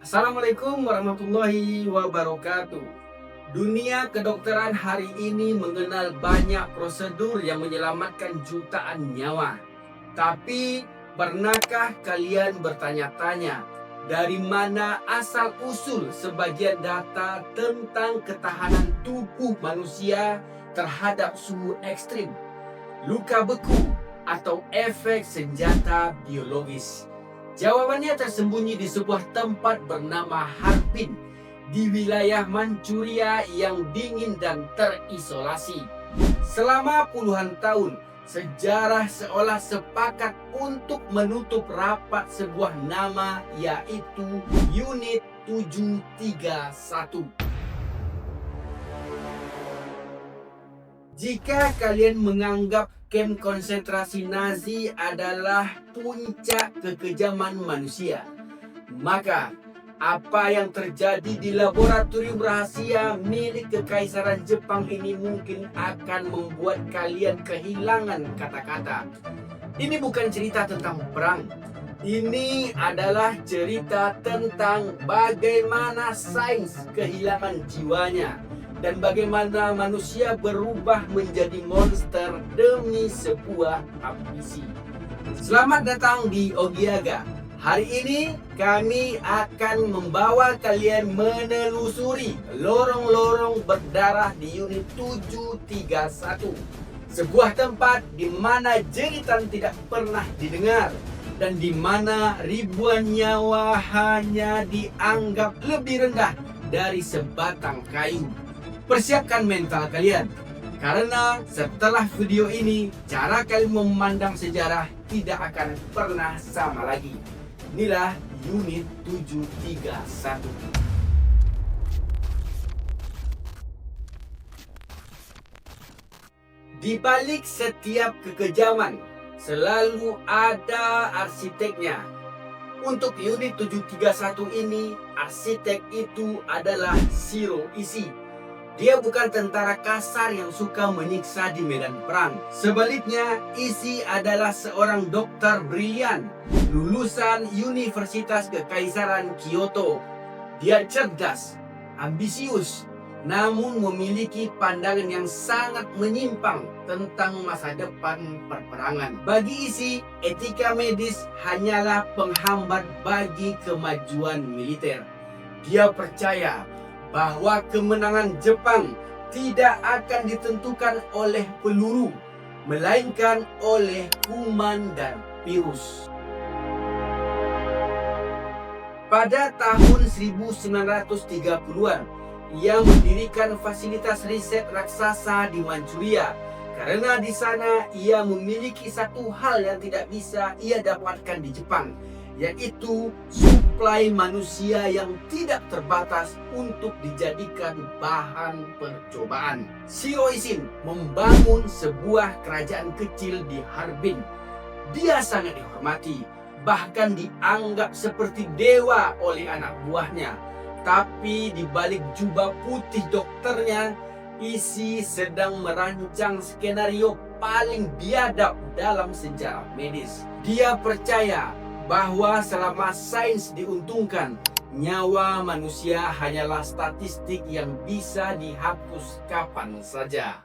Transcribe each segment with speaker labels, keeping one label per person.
Speaker 1: Assalamualaikum warahmatullahi wabarakatuh. Dunia kedokteran hari ini mengenal banyak prosedur yang menyelamatkan jutaan nyawa. Tapi, pernahkah kalian bertanya-tanya dari mana asal-usul sebagian data tentang ketahanan tubuh manusia terhadap suhu ekstrim, luka beku, atau efek senjata biologis? Jawabannya tersembunyi di sebuah tempat bernama Harbin di wilayah Manchuria yang dingin dan terisolasi. Selama puluhan tahun, sejarah seolah sepakat untuk menutup rapat sebuah nama, yaitu Unit 731. Jika kalian menganggap kamp konsentrasi Nazi adalah puncak kekejaman manusia, maka apa yang terjadi di laboratorium rahasia milik Kekaisaran Jepang ini mungkin akan membuat kalian kehilangan kata-kata. Ini bukan cerita tentang perang. Ini adalah cerita tentang bagaimana sains kehilangan jiwanya dan bagaimana manusia berubah menjadi monster demi sebuah ambisi. Selamat datang di Ogiaga. Hari ini kami akan membawa kalian menelusuri lorong-lorong berdarah di unit 731. Sebuah tempat di mana jeritan tidak pernah didengar dan di mana ribuan nyawa hanya dianggap lebih rendah dari sebatang kayu. Persiapkan mental kalian, karena setelah video ini, cara kalian memandang sejarah tidak akan pernah sama lagi. Inilah Unit 731. Di balik setiap kekejaman, selalu ada arsiteknya. Untuk unit 731 ini, arsitek itu adalah Shiro Ishii. Dia bukan tentara kasar yang suka menyiksa di medan perang. Sebaliknya, Ishii adalah seorang dokter brilian, lulusan Universitas Kekaisaran Kyoto. Dia cerdas, ambisius, namun memiliki pandangan yang sangat menyimpang tentang masa depan perperangan. Bagi Ishii, etika medis hanyalah penghambat bagi kemajuan militer. Dia percaya bahwa kemenangan Jepang tidak akan ditentukan oleh peluru, melainkan oleh kuman dan virus. Pada tahun 1930-an, ia mendirikan fasilitas riset raksasa di Manchuria karena di sana ia memiliki satu hal yang tidak bisa ia dapatkan di Jepang, yaitu suplai manusia yang tidak terbatas untuk dijadikan bahan percobaan. Shiro Ishii membangun sebuah kerajaan kecil di Harbin. Dia sangat dihormati, bahkan dianggap seperti dewa oleh anak buahnya. Tapi di balik jubah putih dokternya, Ishii sedang merancang skenario paling biadab dalam sejarah medis. Dia percaya bahwa selama sains diuntungkan, nyawa manusia hanyalah statistik yang bisa dihapus kapan saja.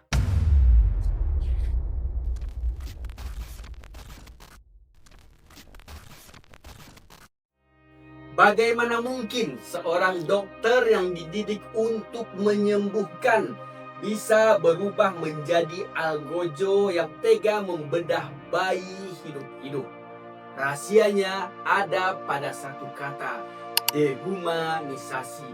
Speaker 1: Bagaimana mungkin seorang dokter yang dididik untuk menyembuhkan bisa berubah menjadi algojo yang tega membedah bayi hidup-hidup? Rahasianya ada pada satu kata, dehumanisasi.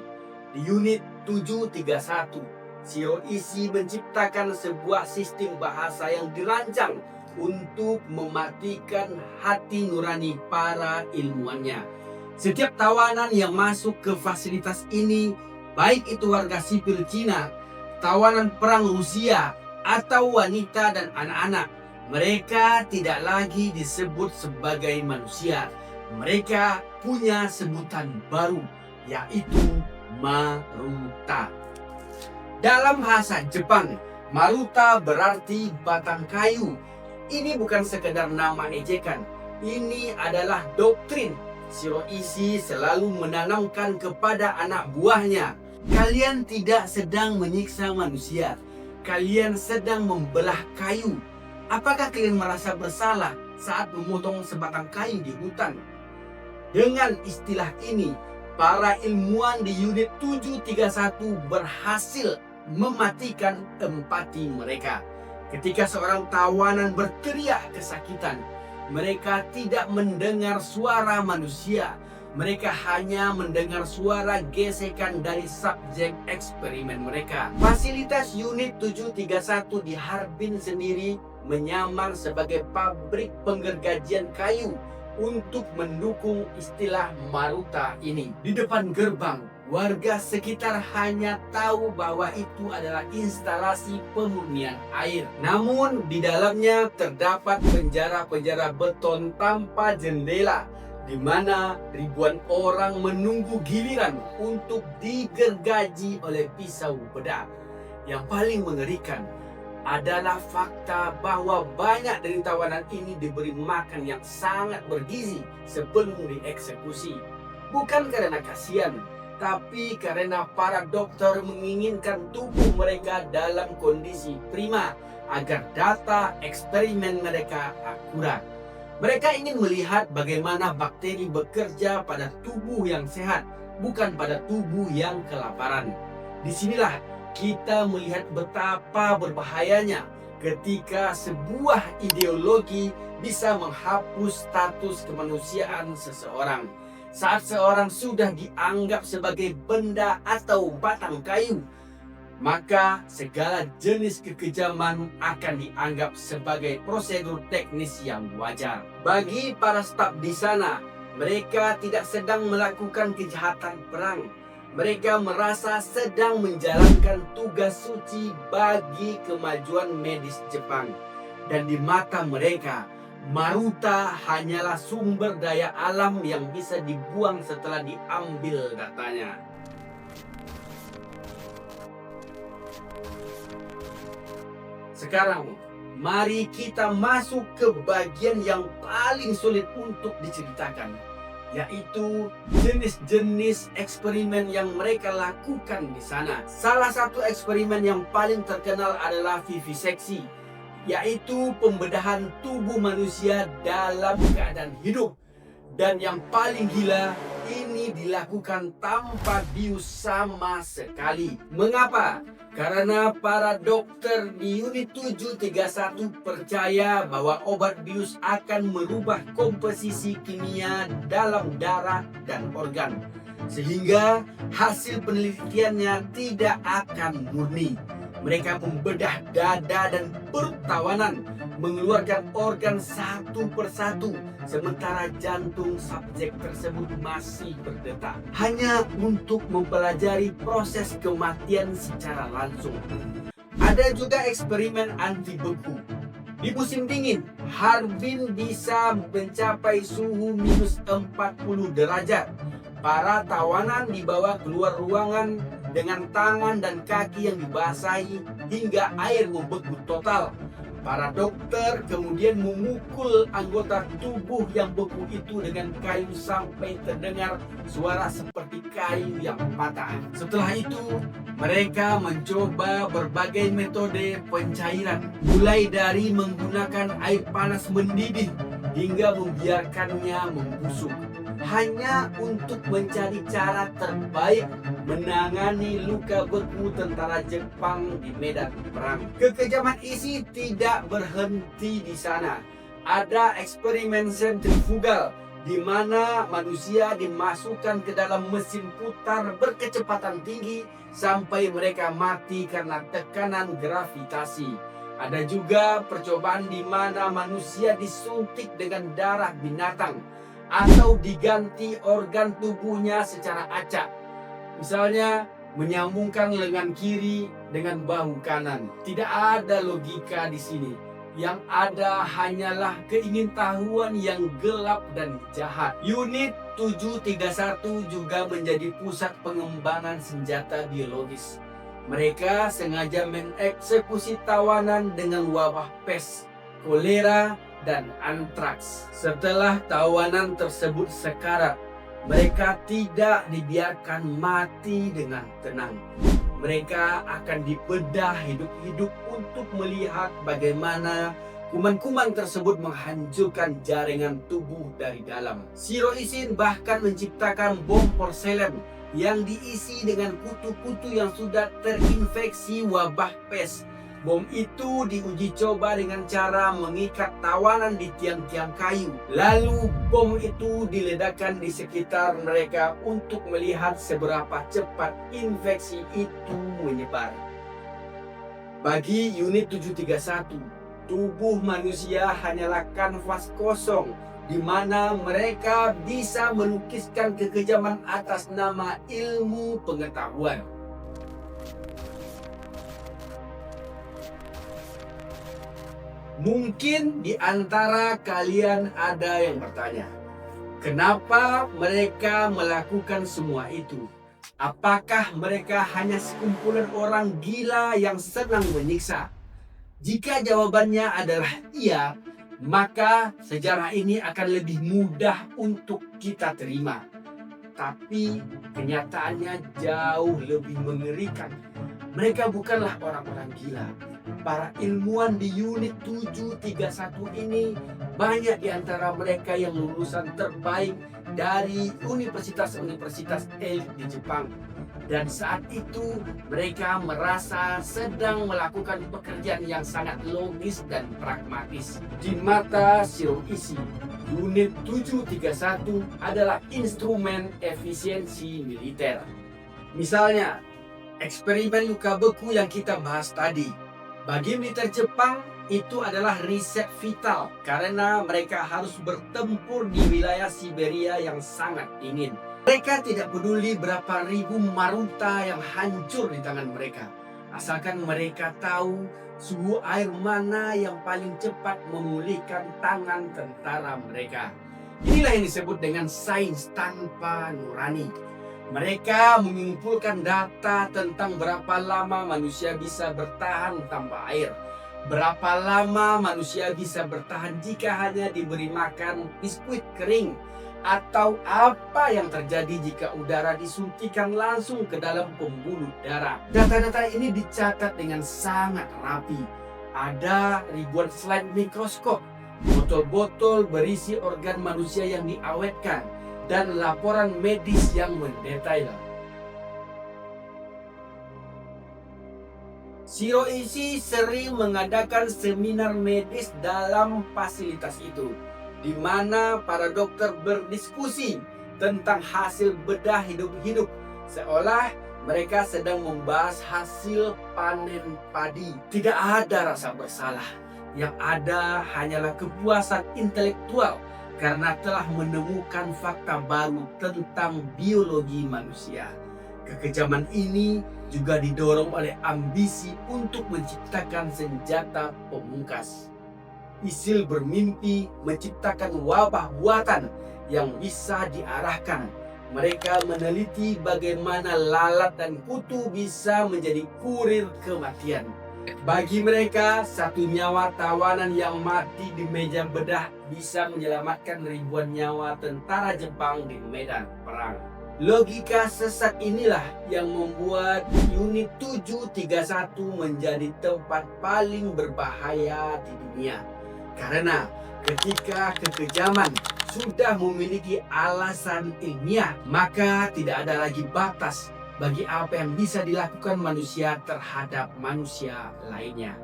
Speaker 1: Di unit 731, Shiro Ishii menciptakan sebuah sistem bahasa yang dirancang untuk mematikan hati nurani para ilmuwannya. Setiap tawanan yang masuk ke fasilitas ini, baik itu warga sipil Cina, tawanan perang Rusia, atau wanita dan anak-anak, mereka tidak lagi disebut sebagai manusia. Mereka punya sebutan baru, yaitu Maruta. Dalam bahasa Jepang, Maruta berarti batang kayu. Ini bukan sekedar nama ejekan. Ini adalah doktrin, Shiroishi selalu menanamkan kepada anak buahnya, kalian tidak sedang menyiksa manusia, kalian sedang membelah kayu. Apakah kalian merasa bersalah saat memotong sebatang kayu di hutan? Dengan istilah ini, para ilmuwan di unit 731 berhasil mematikan empati mereka. Ketika seorang tawanan berteriak kesakitan, mereka tidak mendengar suara manusia. Mereka hanya mendengar suara gesekan dari subjek eksperimen mereka. Fasilitas unit 731 di Harbin sendiri menyamar sebagai pabrik penggergajian kayu untuk mendukung istilah Maruta ini. Di depan gerbang, warga sekitar hanya tahu bahwa itu adalah instalasi pemurnian air. Namun di dalamnya terdapat penjara-penjara beton tanpa jendela, di mana ribuan orang menunggu giliran untuk digergaji oleh pisau bedak. Yang paling mengerikan adalah fakta bahwa banyak dari tawanan ini diberi makan yang sangat bergizi sebelum dieksekusi. Bukan karena kasihan, tapi karena para dokter menginginkan tubuh mereka dalam kondisi prima agar data eksperimen mereka akurat. Mereka ingin melihat bagaimana bakteri bekerja pada tubuh yang sehat, bukan pada tubuh yang kelaparan. Disinilah kita melihat betapa berbahayanya ketika sebuah ideologi bisa menghapus status kemanusiaan seseorang. Saat seorang sudah dianggap sebagai benda atau batang kayu, maka segala jenis kekejaman akan dianggap sebagai prosedur teknis yang wajar. Bagi para staf di sana, mereka tidak sedang melakukan kejahatan perang. Mereka merasa sedang menjalankan tugas suci bagi kemajuan medis Jepang. Dan di mata mereka, Maruta hanyalah sumber daya alam yang bisa dibuang setelah diambil datanya. Sekarang, mari kita masuk ke bagian yang paling sulit untuk diceritakan, yaitu jenis-jenis eksperimen yang mereka lakukan di sana. Salah satu eksperimen yang paling terkenal adalah viviseksi, yaitu pembedahan tubuh manusia dalam keadaan hidup. Dan yang paling gila, ini dilakukan tanpa bius sama sekali. Mengapa? Karena para dokter di unit 731 percaya bahwa obat bius akan merubah komposisi kimia dalam darah dan organ, sehingga hasil penelitiannya tidak akan murni. Mereka membedah dada dan perut tawanan, mengeluarkan organ satu persatu, sementara jantung subjek tersebut masih berdetak, hanya untuk mempelajari proses kematian secara langsung. Ada juga eksperimen anti beku. Di musim dingin, Harbin bisa mencapai suhu minus 40 derajat. Para tawanan dibawa keluar ruangan dengan tangan dan kaki yang dibasahi hingga air membeku total. Para dokter kemudian memukul anggota tubuh yang beku itu dengan kayu sampai terdengar suara seperti kayu yang patah. Setelah itu, mereka mencoba berbagai metode pencairan, mulai dari menggunakan air panas mendidih hingga membiarkannya membusuk, hanya untuk mencari cara terbaik menangani luka beku tentara Jepang di medan perang. Kekejaman isi tidak berhenti di sana. Ada eksperimen sentrifugal di mana manusia dimasukkan ke dalam mesin putar berkecepatan tinggi sampai mereka mati karena tekanan gravitasi. Ada juga percobaan di mana manusia disuntik dengan darah binatang atau diganti organ tubuhnya secara acak. Misalnya menyambungkan lengan kiri dengan bahu kanan. Tidak ada logika di sini. Yang ada hanyalah keingintahuan yang gelap dan jahat. Unit 731 juga menjadi pusat pengembangan senjata biologis. Mereka sengaja mengeksekusi tawanan dengan wabah pes, kolera, dan antraks. Setelah tawanan tersebut sekarat, Mereka tidak dibiarkan mati dengan tenang. Mereka akan dibedah hidup-hidup untuk melihat bagaimana kuman-kuman tersebut menghancurkan jaringan tubuh dari dalam. Shiro Ishin bahkan menciptakan bom porselen yang diisi dengan kutu-kutu yang sudah terinfeksi wabah pes. Bom itu diuji coba dengan cara mengikat tawanan di tiang-tiang kayu. Lalu bom itu diledakkan di sekitar mereka untuk melihat seberapa cepat infeksi itu menyebar. Bagi unit 731, tubuh manusia hanyalah kanvas kosong di mana mereka bisa melukiskan kekejaman atas nama ilmu pengetahuan. Mungkin di antara kalian ada yang bertanya, kenapa mereka melakukan semua itu? Apakah mereka hanya sekumpulan orang gila yang senang menyiksa? Jika jawabannya adalah iya, maka sejarah ini akan lebih mudah untuk kita terima. Tapi kenyataannya jauh lebih mengerikan. Mereka bukanlah orang-orang gila. Para ilmuwan di unit 731 ini, banyak di antara mereka yang lulusan terbaik dari universitas-universitas elit di Jepang. Dan saat itu mereka merasa sedang melakukan pekerjaan yang sangat logis dan pragmatis. Di mata Shiro Ishin, unit 731 adalah instrumen efisiensi militer. Misalnya, eksperimen luka beku yang kita bahas tadi. Bagi militer Jepang, itu adalah riset vital karena mereka harus bertempur di wilayah Siberia yang sangat dingin. Mereka tidak peduli berapa ribu maruta yang hancur di tangan mereka, asalkan mereka tahu suhu air mana yang paling cepat memulihkan tangan tentara mereka. Inilah yang disebut dengan sains tanpa nurani. Mereka mengumpulkan data tentang berapa lama manusia bisa bertahan tanpa air. Berapa lama manusia bisa bertahan jika hanya diberi makan biskuit kering. Atau apa yang terjadi jika udara disuntikan langsung ke dalam pembuluh darah. Data-data ini dicatat dengan sangat rapi. Ada ribuan slide mikroskop, botol-botol berisi organ manusia yang diawetkan, dan laporan medis yang mendetail. Shiro Ishin sering mengadakan seminar medis dalam fasilitas itu, di mana para dokter berdiskusi tentang hasil bedah hidup-hidup, seolah mereka sedang membahas hasil panen padi. Tidak ada rasa bersalah, yang ada hanyalah kepuasan intelektual karena telah menemukan fakta baru tentang biologi manusia. Kekejaman ini juga didorong oleh ambisi untuk menciptakan senjata pemungkas. Isil bermimpi menciptakan wabah buatan yang bisa diarahkan. Mereka meneliti bagaimana lalat dan kutu bisa menjadi kurir kematian. Bagi mereka, satu nyawa tawanan yang mati di meja bedah bisa menyelamatkan ribuan nyawa tentara Jepang di medan perang. Logika sesat inilah yang membuat unit 731 menjadi tempat paling berbahaya di dunia. Karena ketika kekejaman sudah memiliki alasan ilmiah, maka tidak ada lagi batas bagi apa yang bisa dilakukan manusia terhadap manusia lainnya.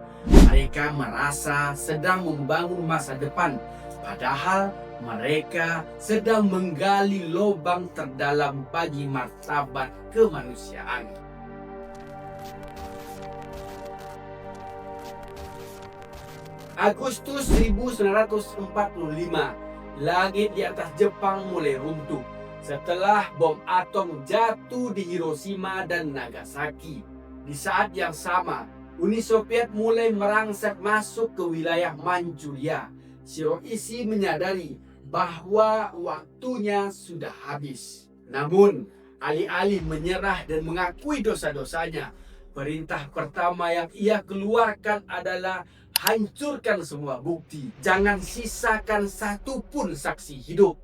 Speaker 1: Mereka merasa sedang membangun masa depan, padahal mereka sedang menggali lubang terdalam bagi martabat kemanusiaan. Agustus 1945, langit di atas Jepang mulai runtuh setelah bom atom jatuh di Hiroshima dan Nagasaki. Di saat yang sama, Uni Soviet mulai merangsek masuk ke wilayah Manchuria. Shiro Ishin menyadari bahwa waktunya sudah habis. Namun, alih-alih menyerah dan mengakui dosa-dosanya, perintah pertama yang ia keluarkan adalah hancurkan semua bukti. Jangan sisakan satu pun saksi hidup.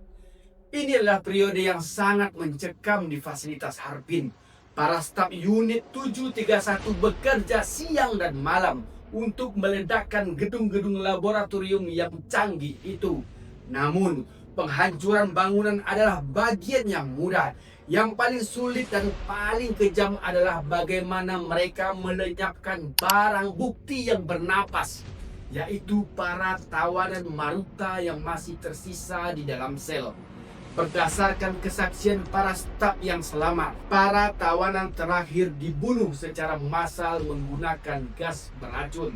Speaker 1: Ini adalah periode yang sangat mencekam di fasilitas Harbin. Para staf unit 731 bekerja siang dan malam untuk meledakkan gedung-gedung laboratorium yang canggih itu. Namun, penghancuran bangunan adalah bagian yang mudah. Yang paling sulit dan paling kejam adalah bagaimana mereka melenyapkan barang bukti yang bernapas, yaitu para tawanan Maruta yang masih tersisa di dalam sel. Berdasarkan kesaksian para staf yang selamat, para tawanan terakhir dibunuh secara massal menggunakan gas beracun.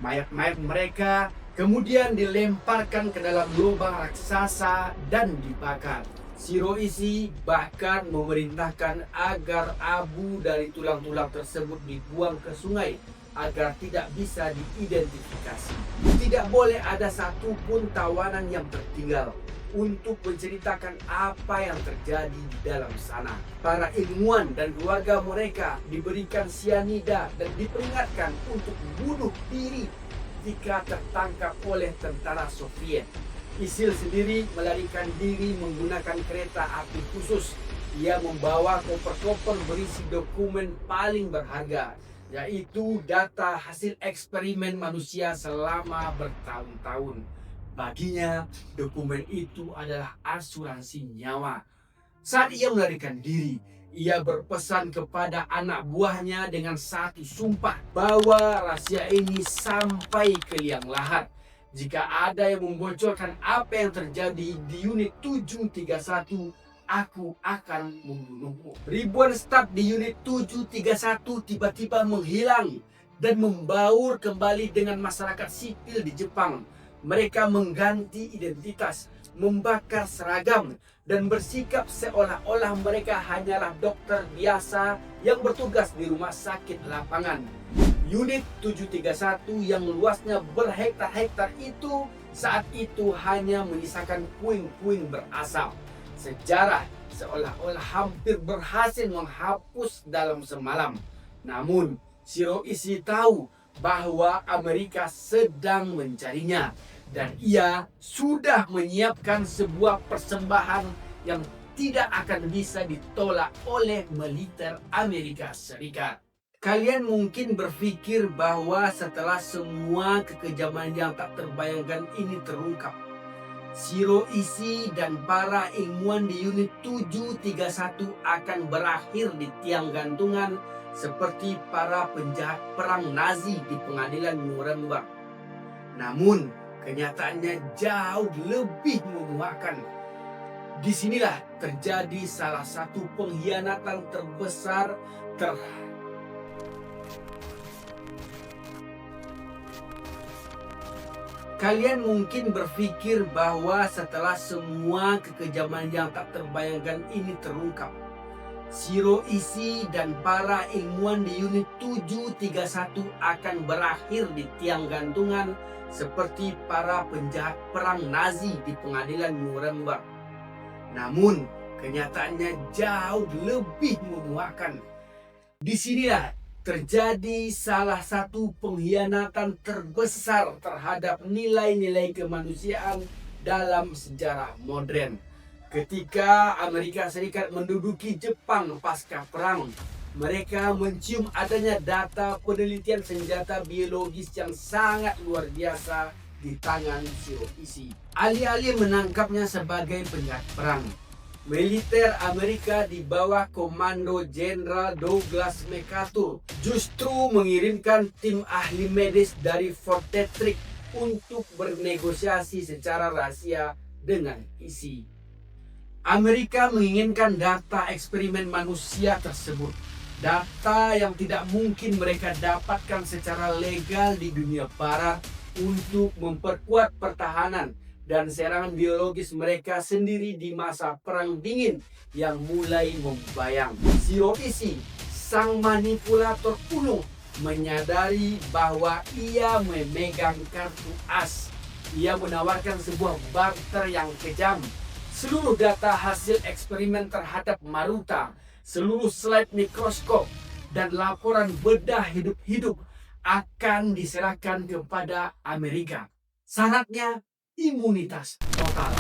Speaker 1: Mayat-mayat mereka kemudian dilemparkan ke dalam lubang raksasa dan dibakar. Shiroishi bahkan memerintahkan agar abu dari tulang-tulang tersebut dibuang ke sungai agar tidak bisa diidentifikasi. Tidak boleh ada satupun tawanan yang tertinggal untuk menceritakan apa yang terjadi di dalam sana. Para ilmuwan dan keluarga mereka diberikan sianida dan diperingatkan untuk bunuh diri jika tertangkap oleh tentara Soviet. Isil sendiri melarikan diri menggunakan kereta api khusus. Ia membawa koper-koper berisi dokumen paling berharga, yaitu data hasil eksperimen manusia selama bertahun-tahun. Baginya, dokumen itu adalah asuransi nyawa. Saat ia melarikan diri, ia berpesan kepada anak buahnya dengan satu sumpah bahwa rahasia ini sampai ke liang lahat. Jika ada yang membocorkan apa yang terjadi di unit 731, aku akan membunuhmu. Ribuan staf di unit 731 tiba-tiba menghilang dan membaur kembali dengan masyarakat sipil di Jepang. Mereka mengganti identitas, membakar seragam, dan bersikap seolah-olah mereka hanyalah dokter biasa yang bertugas di rumah sakit lapangan. Unit 731 yang luasnya berhektar-hektar itu saat itu hanya menyisakan puing-puing berasap. Sejarah seolah-olah hampir berhasil menghapus dalam semalam. Namun, Shiroishi tahu bahwa Amerika sedang mencarinya dan ia sudah menyiapkan sebuah persembahan yang tidak akan bisa ditolak oleh militer Amerika Serikat. Kalian mungkin berpikir bahwa setelah semua kekejaman yang tak terbayangkan ini terungkap, Shiroishi dan para ilmuwan di unit 731 akan berakhir di tiang gantungan seperti para penjahat perang Nazi di pengadilan Nuremberg. Namun, kenyataannya jauh lebih memuakkan. Disinilah terjadi salah satu pengkhianatan terbesar Kalian mungkin berpikir bahwa setelah semua kekejaman yang tak terbayangkan ini terungkap, Shiroishi dan para ilmuwan di unit 731 akan berakhir di tiang gantungan seperti para penjahat perang Nazi di pengadilan Nuremberg. Namun, kenyataannya jauh lebih memuakkan. Disinilah terjadi salah satu pengkhianatan terbesar terhadap nilai-nilai kemanusiaan dalam sejarah modern. Ketika Amerika Serikat menduduki Jepang pasca perang, mereka mencium adanya data penelitian senjata biologis yang sangat luar biasa di tangan Shiroishi. Alih-alih menangkapnya sebagai penjahat perang, militer Amerika di bawah komando Jenderal Douglas MacArthur justru mengirimkan tim ahli medis dari Fort Detrick untuk bernegosiasi secara rahasia dengan ISI. Amerika menginginkan data eksperimen manusia tersebut, data yang tidak mungkin mereka dapatkan secara legal di dunia barat untuk memperkuat pertahanan dan serangan biologis mereka sendiri di masa Perang Dingin yang mulai membayang. Shiroishi, sang manipulator kuno, menyadari bahwa ia memegang kartu as. Ia menawarkan sebuah barter yang kejam. Seluruh data hasil eksperimen terhadap Maruta, seluruh slide mikroskop, dan laporan bedah hidup-hidup akan diserahkan kepada Amerika. Syaratnya imunitas total.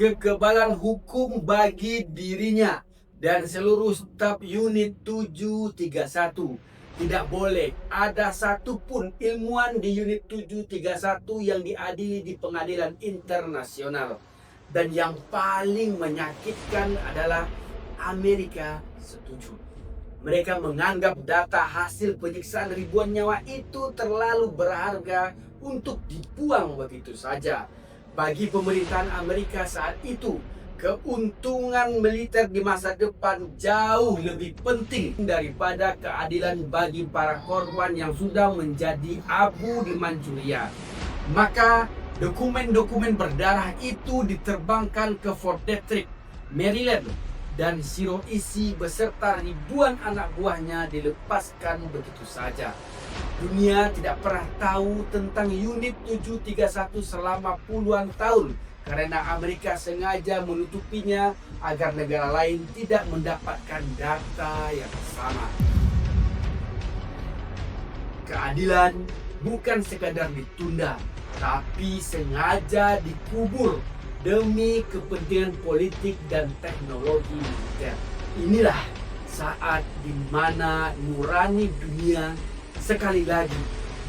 Speaker 1: kekebalan hukum bagi dirinya dan seluruh staf unit 731. Tidak boleh ada satupun ilmuwan di unit 731 yang diadili di pengadilan internasional. Dan yang paling menyakitkan adalah Amerika setuju. Mereka menganggap data hasil penyiksaan ribuan nyawa itu terlalu berharga untuk dibuang begitu saja. Bagi pemerintahan Amerika saat itu, keuntungan militer di masa depan jauh lebih penting daripada keadilan bagi para korban yang sudah menjadi abu di Manchuria. Maka dokumen-dokumen berdarah itu diterbangkan ke Fort Detrick, Maryland, dan Shiroishi beserta ribuan anak buahnya dilepaskan begitu saja. Dunia tidak pernah tahu tentang unit 731 selama puluhan tahun karena Amerika sengaja menutupinya agar negara lain tidak mendapatkan data yang sama. Keadilan bukan sekadar ditunda, tapi sengaja dikubur demi kepentingan politik dan teknologi militer. Inilah saat di mana nurani dunia sekali lagi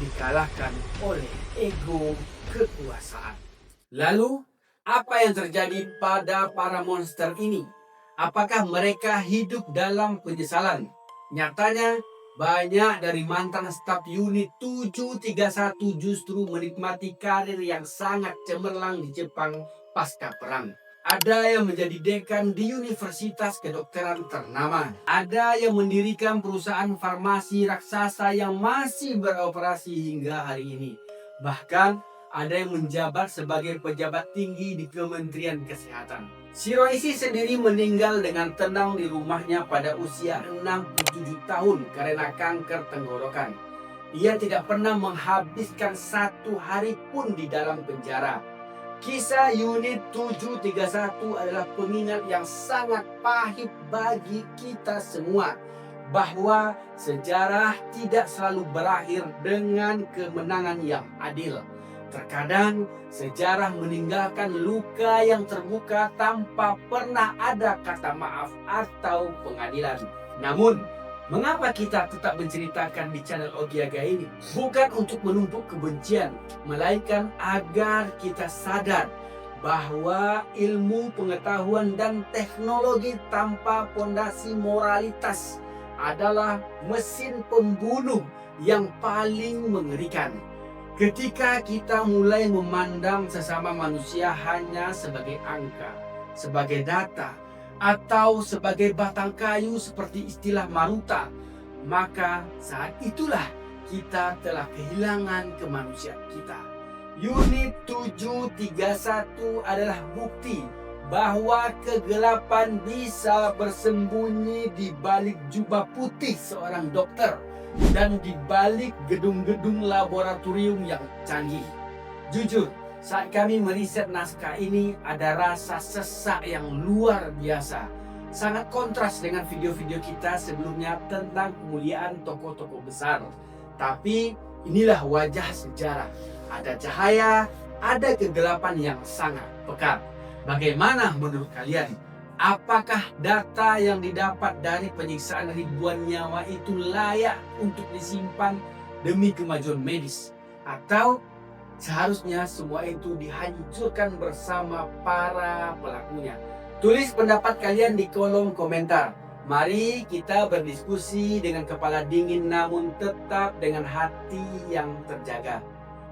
Speaker 1: dikalahkan oleh ego kekuasaan. Lalu, apa yang terjadi pada para monster ini? Apakah mereka hidup dalam penyesalan? Nyatanya, banyak dari mantan staf unit 731 justru menikmati karir yang sangat cemerlang di Jepang pasca perang. Ada yang menjadi dekan di universitas kedokteran ternama. Ada yang mendirikan perusahaan farmasi raksasa yang masih beroperasi hingga hari ini. Bahkan ada yang menjabat sebagai pejabat tinggi di Kementerian Kesehatan. Shiroishi sendiri meninggal dengan tenang di rumahnya pada usia 67 tahun karena kanker tenggorokan. Ia tidak pernah menghabiskan satu hari pun di dalam penjara. Kisah unit 731 adalah pengingat yang sangat pahit bagi kita semua bahwa sejarah tidak selalu berakhir dengan kemenangan yang adil. Terkadang sejarah meninggalkan luka yang terbuka tanpa pernah ada kata maaf atau pengadilan. Namun, mengapa kita tetap menceritakan di channel Ogiaga ini? Bukan untuk menumpuk kebencian, melainkan agar kita sadar bahwa ilmu pengetahuan dan teknologi tanpa fondasi moralitas adalah mesin pembunuh yang paling mengerikan. Ketika kita mulai memandang sesama manusia hanya sebagai angka, sebagai data, atau sebagai batang kayu seperti istilah Maruta, maka saat itulah kita telah kehilangan kemanusiaan kita. Unit 731 adalah bukti bahwa kegelapan bisa bersembunyi di balik jubah putih seorang dokter dan di balik gedung-gedung laboratorium yang canggih. Jujur, saat kami meriset naskah ini ada rasa sesak yang luar biasa. Sangat kontras dengan video-video kita sebelumnya tentang kemuliaan tokoh-tokoh besar. Tapi inilah wajah sejarah. Ada cahaya, ada kegelapan yang sangat pekat. Bagaimana menurut kalian? Apakah data yang didapat dari penyiksaan ribuan nyawa itu layak untuk disimpan demi kemajuan medis? Atau seharusnya semua itu dihancurkan bersama para pelakunya? Tulis pendapat kalian di kolom komentar. Mari kita berdiskusi dengan kepala dingin namun tetap dengan hati yang terjaga.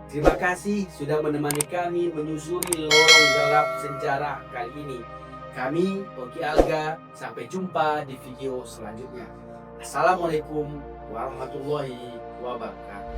Speaker 1: Terima kasih sudah menemani kami menyusuri lorong gelap sejarah kali ini. Kami, Ogialga, sampai jumpa di video selanjutnya. Assalamualaikum warahmatullahi wabarakatuh.